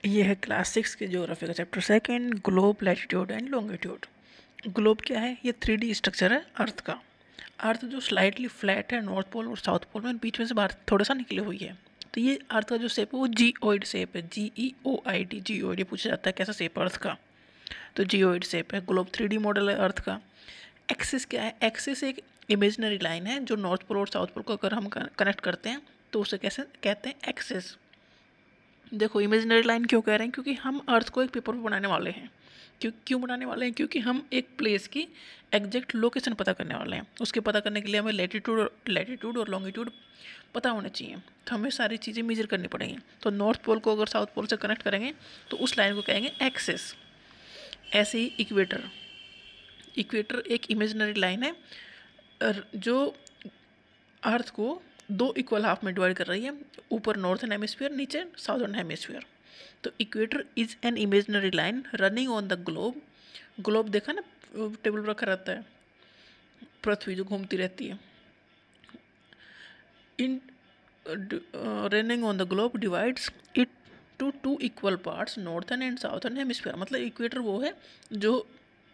ये है क्लास 6 के ज्योग्राफी का chapter second, globe, latitude and longitude. Globe क्या है? ये 3D स्ट्रक्चर है अर्थ का। अर्थ जो स्लाइटली फ्लैट है नॉर्थ पोल और साउथ पोल में, बीच में से बाहर थोड़ा सा निकली हुई है। तो ये अर्थ का जो शेप है वो जियोइड शेप है, GEOID, जियोइड। पूछा जाता है कैसा शेप है अर्थ का, तो जियोइड शेप है। ग्लोब 3D मॉडल है अर्थ का। एक्सिस क्या है? एक्सिस एक इमेजिनरी लाइन है जो नॉर्थ पोल और साउथ पोल को अगर हम कनेक्ट करते हैं तो उसे कैसे कहते हैं? एक्सिस। देखो इमेजिनरी लाइन क्यों कह रहे हैं? क्योंकि हम अर्थ को एक पेपर पर बनाने वाले हैं। क्यों बनाने वाले हैं? क्योंकि हम एक प्लेस की एग्जैक्ट लोकेशन पता करने वाले हैं। उसके पता करने के लिए हमें लैटिट्यूड और लॉन्गिट्यूड पता होने चाहिए। तो हमें सारी चीज़ें मेजर करनी पड़ेंगी। तो नॉर्थ पोल को अगर साउथ पोल से कनेक्ट करेंगे तो उस लाइन को कहेंगे एक्सिस। ऐसे ही इक्वेटर। इक्वेटर एक इमेजिनरी लाइन है जो अर्थ को दो इक्वल हाफ में डिवाइड कर रही है, ऊपर नॉर्थन हेमिस्फीयर, नीचे साउदर्न हेमिस्फीयर। तो equator is an imaginary line running on the globe. Globe देखा ना, टेबल पर रखा रहता है, पृथ्वी जो घूमती रहती है। In running on the globe divides it to two equal parts, northern and southern hemisphere. मतलब इक्वेटर वो है जो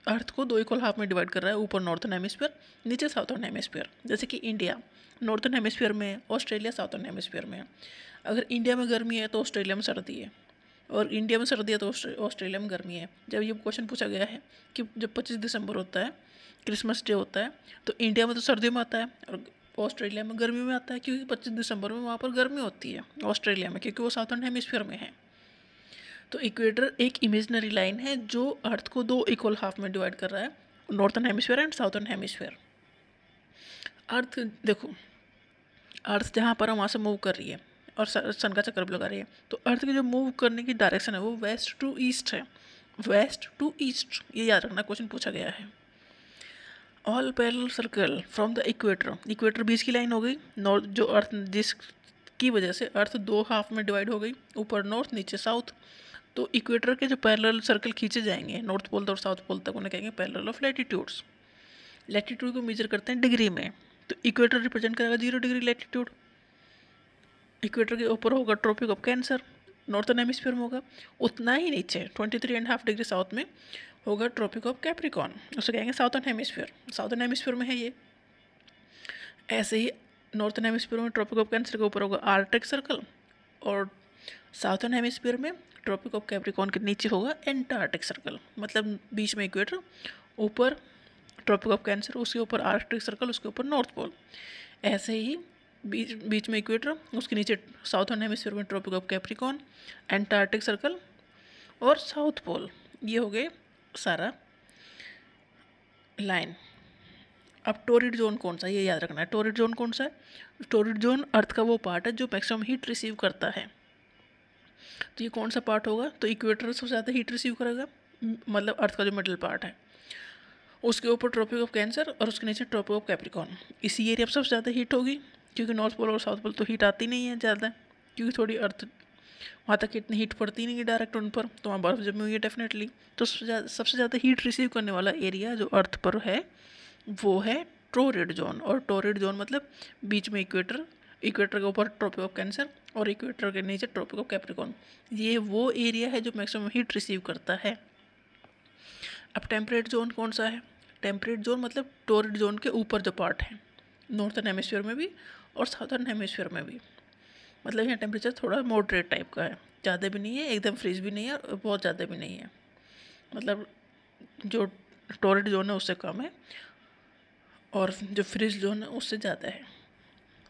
अर्थ को दो इक्वल हाफ में डिवाइड कर रहा है, ऊपर नॉर्थन हेमिस्फीयर, नीचे साउथर्न हेमिस्फीयर। जैसे कि इंडिया नॉर्थन हेमिस्फीयर में है, ऑस्ट्रेलिया साउथर्न हेमिस्फीयर में है। अगर इंडिया में गर्मी है तो ऑस्ट्रेलिया में सर्दी है, और इंडिया में सर्दी है तो ऑस्ट्रेलिया में गर्मी है। जब ये क्वेश्चन पूछा गया है कि जब 25 दिसंबर होता है, क्रिसमस डे होता है, तो इंडिया में तो सर्दियों में आता है और ऑस्ट्रेलिया में गर्मी में आता है, क्योंकि 25 दिसंबर में वहाँ पर गर्मी होती है ऑस्ट्रेलिया में, क्योंकि वो साउथर्न हेमिस्फीयर में है। तो इक्वेटर एक इमेजिनरी लाइन है जो अर्थ को दो इक्वल हाफ में डिवाइड कर रहा है, northern hemisphere and southern hemisphere. Earth देखो, अर्थ जहाँ पर है वहाँ से मूव कर रही है और सन का चक्कर भी लगा रही है। तो अर्थ की जो मूव करने की डायरेक्शन है वो वेस्ट टू ईस्ट है। वेस्ट टू ईस्ट, ये याद रखना, क्वेश्चन पूछा गया है। All parallel circle from the equator. Equator बीच की लाइन हो गई, नॉर्थ जो अर्थ जिसकी वजह से अर्थ दो हाफ में डिवाइड हो गई, ऊपर नॉर्थ नीचे साउथ। तो इक्वेटर के जो पैरेलल सर्कल खींचे जाएंगे नॉर्थ पोल और साउथ पोल तक, उन्हें कहेंगे पैरेलल ऑफ लैटिट्यूड्स। लैटिट्यूड को मेजर करते हैं डिग्री में, तो इक्वेटर रिप्रेजेंट करेगा 0 डिग्री लैटिट्यूड। इक्वेटर के ऊपर होगा tropic of cancer, northern hemisphere में होगा। उतना ही नीचे 23.5 डिग्री साउथ में होगा ट्रॉपिक ऑफ कैप्रिकॉन, उसे कहेंगे साउथर्न हेमिस्फीयर। साउथर्न हेमिस्फीयर में है ये। ऐसे ही नॉर्थन हेमिस्फीयर में ट्रॉपिक ऑफ कैंसर के ऊपर होगा आर्कटिक सर्कल, और साउथर्न हेमिस्फीयर में ट्रॉपिक ऑफ कैप्रिकॉन के नीचे होगा एंटार्क्टिक सर्कल। मतलब बीच में इक्वेटर, ऊपर ट्रॉपिक ऑफ कैंसर, उसके ऊपर आर्कटिक सर्कल, उसके ऊपर नॉर्थ पोल। ऐसे ही बीच में इक्वेटर, उसके नीचे साउथर्न हेमिस्फीयर में tropic of capricorn, Antarctic circle और साउथ पोल। ये हो गए सारा लाइन। अब टोरिड जोन कौन सा, ये याद रखना है। टोरिड जोन कौन सा है? टोरिड जोन अर्थ का वो पार्ट है जो मैक्सिमम हीट रिसीव करता है। तो ये कौन सा पार्ट होगा? तो इक्वेटर सबसे ज़्यादा हीट रिसीव करेगा, मतलब अर्थ का जो मिडिल पार्ट है, उसके ऊपर ट्रॉपिक ऑफ कैंसर और उसके नीचे ट्रॉपिक ऑफ कैप्रिकॉन। इसी एरिया पर सबसे ज़्यादा हीट होगी, क्योंकि नॉर्थ पोल और साउथ पोल तो हीट आती नहीं है ज़्यादा, क्योंकि थोड़ी अर्थ वहाँ तक इतनी हीट पड़ती नहीं है डायरेक्ट उन पर, तो वहाँ बर्फ़ जमी हुई है डेफिनेटली। तो सबसे ज़्यादा हीट रिसीव करने वाला एरिया जो अर्थ पर है वो है टोरिड जोन। और टोरिड जोन मतलब बीच में इक्वेटर, इक्वेटर के ऊपर ट्रॉपिक ऑफ कैंसर और इक्वेटर के नीचे ट्रॉपिक ऑफ कैप्रिकॉन। ये वो एरिया है जो मैक्सिमम हीट रिसीव करता है। अब टेम्परेट जोन कौन सा है? टेम्परेट जोन मतलब टोरिड जोन के ऊपर जो पार्ट है, नॉर्थन हेमिस्फीयर में भी और साउथर्न हेमिस्फीयर में भी। मतलब यहाँ टेम्परेचर थोड़ा मॉडरेट टाइप का है, ज़्यादा भी नहीं है, एकदम फ्रीज भी नहीं है और बहुत ज़्यादा भी नहीं है। मतलब जो टोरिड जोन है उससे कम है और जो फ्रीज जोन है उससे ज़्यादा है।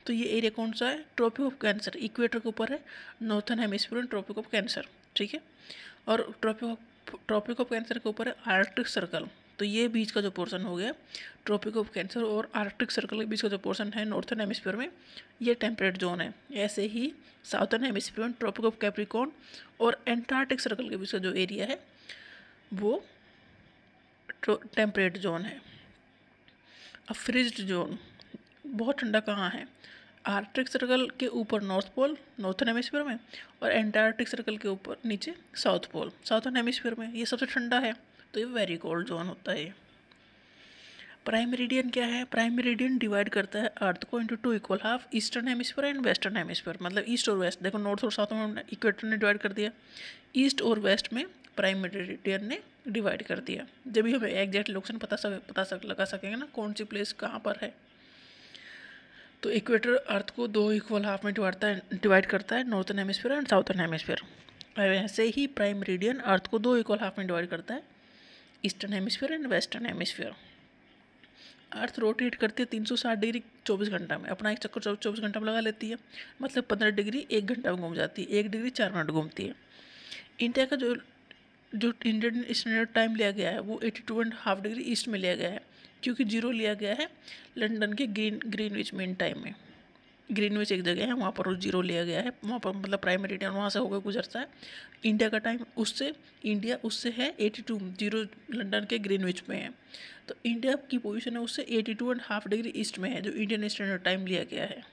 तो ये एरिया कौन सा है? ट्रॉपिक ऑफ कैंसर, इक्वेटर के ऊपर है northern hemisphere and tropic of cancer, ठीक है। और ट्रॉपिक ऑफ कैंसर के ऊपर है आर्कटिक सर्कल। तो ये बीच का जो पोर्शन हो गया ट्रॉपिक ऑफ कैंसर और आर्कटिक सर्कल के बीच का जो पोर्शन है नॉर्थन हेमिस्फीयर में, ये टेम्परेट जोन है। ऐसे ही साउथर्न हेमिस्फीयर में ट्रॉपिक ऑफ कैप्रिकॉर्न और एंटार्क्टिक सर्कल के बीच का जो एरिया है वो टेम्परेट जोन है। अब फ्रिज्ड जोन, बहुत ठंडा कहाँ है? आर्कटिक सर्कल के ऊपर नॉर्थ पोल नॉर्थन हेमिस्फीयर में, और एंटार्क्टिक सर्कल के ऊपर नीचे साउथ पोल साउथर्न हेमिस्फीयर में। ये सबसे ठंडा है, तो ये वेरी कोल्ड जोन होता है। प्राइम मेरिडियन क्या है? प्राइम मेरिडियन डिवाइड करता है अर्थ को into two equal half, eastern hemisphere and western hemisphere. मतलब ईस्ट और वेस्ट, देखो नॉर्थ और साउथ में इक्वेटर ने डिवाइड कर दिया, ईस्ट और वेस्ट में प्राइम मेरिडियन ने डिवाइड कर दिया। जब भी हमें एग्जैक्ट लोकेशन लगा सकेंगे ना कौन सी प्लेस कहाँ पर है। तो इक्वेटर अर्थ को दो इक्वल हाफ में डिवाइड करता है, northern hemisphere and southern hemisphere. वैसे ही प्राइम मेरिडियन अर्थ को दो इक्वल हाफ में डिवाइड करता है, eastern hemisphere and western hemisphere. Earth rotate करती है 360 डिग्री 24 घंटा में, अपना एक चक्कर 24 घंटा में लगा लेती है, मतलब 15 डिग्री 1 घंटा में घूम जाती है, 1 डिग्री 4 मिनट घूमती है। इंडिया का जो इंडियन स्टैंडर्ड टाइम लिया गया है वो 82.5 डिग्री ईस्ट में लिया गया है, क्योंकि जीरो लिया गया है लंदन के ग्रीनविच मीन टाइम में। ग्रीनविच एक जगह है वहाँ पर जीरो लिया गया है, वहाँ पर मतलब प्राइम मेरिडियन वहाँ से होकर गुजरता है। इंडिया का टाइम उससे है 82, जीरो लंदन के ग्रीनविच में है। तो इंडिया की पोजीशन है उससे 82.5 डिग्री ईस्ट में है, जो इंडियन स्टैंडर्ड टाइम लिया गया है।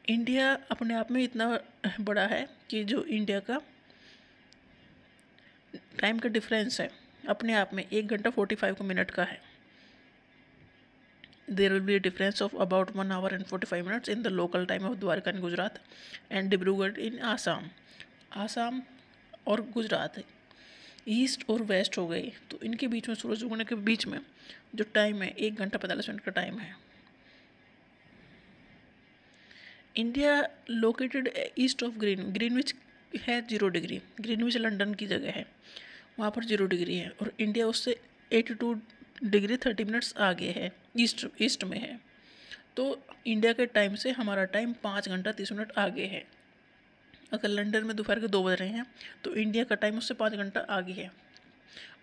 इंडिया अपने आप में इतना बड़ा है कि जो इंडिया का टाइम का डिफरेंस है अपने आप में 1 घंटा 45 मिनट का है। There will be a difference of about 1 hour and 45 minutes in the local time of Dwarka in Gujarat and Dibrugarh in Assam। Assam और गुजरात ईस्ट और वेस्ट हो गई, तो इनके बीच में सूरज उगने के बीच में जो टाइम है 1 घंटा 45 मिनट का टाइम है। India located east of Greenwich है 0 डिग्री, ग्रीनविच लंदन की जगह है, वहाँ पर 0 डिग्री है, और इंडिया उससे 82 डिग्री 30 मिनट्स आगे है, ईस्ट में है। तो इंडिया के टाइम से हमारा टाइम 5 घंटा 30 मिनट आगे है। अगर लंदन में दोपहर के 2 बज रहे हैं तो इंडिया का टाइम उससे 5 घंटा आगे है,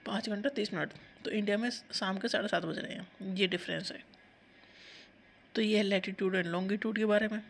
5 घंटा 30 मिनट। तो इंडिया में शाम के 7:30 बज रहे हैं, ये डिफरेंस है। तो ये है लैटिट्यूड एंड लॉन्गिट्यूड के बारे में।